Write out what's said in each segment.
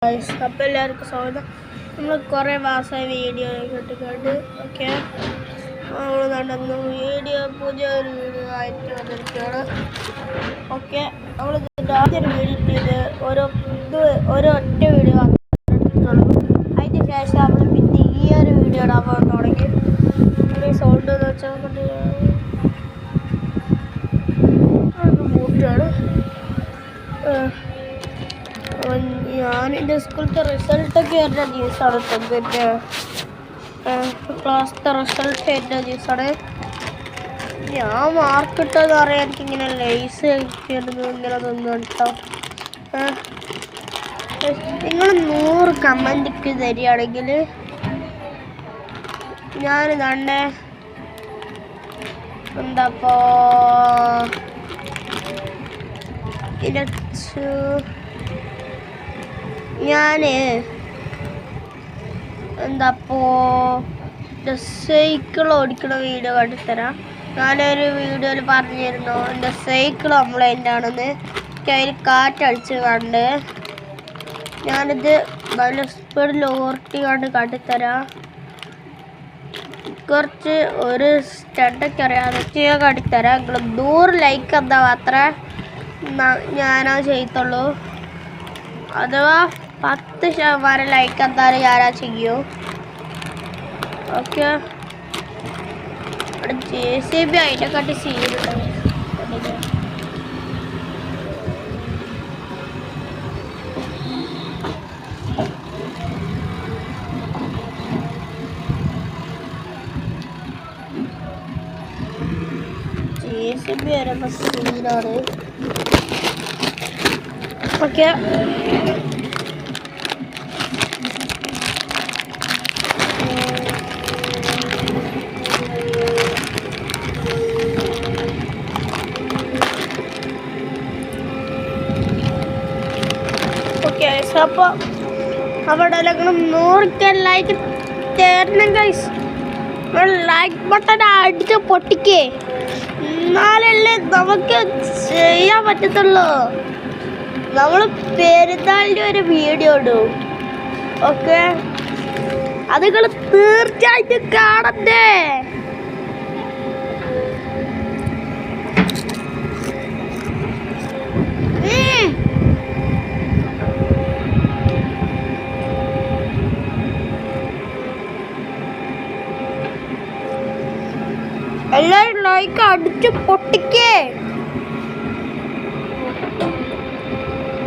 അപ്പോൾ എല്ലാവർക്കും സ്വാഗതം. നമ്മൾ കുറേ മാസമായി വീഡിയോ കേട്ട് ഓക്കെ നമ്മൾ നടന്നു പുതിയൊരു വീഡിയോ ആയിട്ട് വന്നിരിക്കുകയാണ്. ഓക്കെ നമ്മൾ ആദ്യം വീഡിയോ ചെയ്ത് ഒരൊറ്റ വീഡിയോ വന്നിട്ടുള്ളൂ. അതിന് ശേഷം നമ്മൾ പിന്നെ ഈ ഒരു വീഡിയോ ഇടാൻ തുടങ്ങി. സൗണ്ട് എന്ന് വെച്ചാൽ മൂട്ടാണ്. ഞാൻ എൻ്റെ സ്കൂളത്തെ റിസൾട്ടൊക്കെ വരുന്ന ന്യൂസാണ്. പിന്നെ ക്ലാസ്സിലത്തെ റിസൾട്ട് വരുന്ന ന്യൂസാണ്. ഞാൻ മാർക്കിട്ടെന്ന് പറയാൻ എനിക്കിങ്ങനെ ലൈസ് കഴിക്കുന്നു ഇങ്ങനെ തോന്നുന്നു കേട്ടോ. നിങ്ങൾ 100 കമൻറ്റ് തരികയാണെങ്കിൽ ഞാൻ കണ്ടേ എന്താപ്പോ ഞാൻ എന്താപ്പോ സൈക്കിൾ ഓടിക്കണ വീഡിയോ കാട്ടിത്തരാം. ഞാനൊരു വീഡിയോയിൽ പറഞ്ഞിരുന്നു എൻ്റെ സൈക്കിൾ കംപ്ലൈൻ്റ് ആണെന്ന്. അതിൽ കാറ്റടിച്ച് കണ്ട് ഞാനിത് നല്ല സ്പീഡിൽ ഓർട്ടി കണ്ട് കാട്ടിത്തരാം. കുറച്ച് ഒരു സ്റ്റണ്ടൊക്കെ അറിയാം, ഞാൻ കാട്ടിത്തരാം. നിങ്ങൾ 100 ലൈക്ക് എന്താ മാത്രമേ ഞാനത് ചെയ്യത്തുള്ളൂ. അഥവാ 10% ലൈക്ക് എന്തായാലും ഞാനാ ചെയ്യൂ. ഓക്കെ JCB അതിനെക്കാട്ടി സീനുണ്ട്. JCB വരുമ്പോൾ സീനാണ്. ഓക്കെ അപ്പോൾ അവിടെ 100 ലൈക്ക് തരണം ഗൈസ്. ലൈക്ക് ബട്ടൺ അടിച്ച് പൊട്ടിക്കേ, എന്നാലല്ലേ നമുക്ക് ചെയ്യാൻ പറ്റത്തുള്ളൂ. നമ്മൾ പെരുന്നാളിൻ്റെ ഒരു വീഡിയോ ഇടും. ഓക്കെ അത് നിങ്ങൾ തീർച്ചയായിട്ടും കാണണ്ടേ. എല്ലാവരും ലൈക്ക് അടിച്ച് പൊട്ടിക്കേ,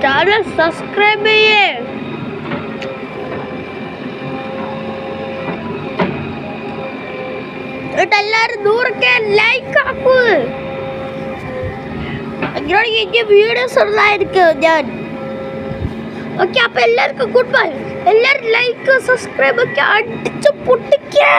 ചാനൽ സബ്സ്ക്രൈബ് ചെയ്യേ. എല്ലാവരും 100 ലൈക്ക് ആക്കൂ. എനിക്ക് വീഡിയോസ് ഉള്ളതായിരിക്കും ഞാൻ. ഓക്കെ അപ്പൊ എല്ലാവർക്കും ഗുഡ് ബൈ. എല്ലാവരും ലൈക്ക് സബ്സ്ക്രൈബ് ഒക്കെ അടിച്ച് പൊട്ടിക്കേ.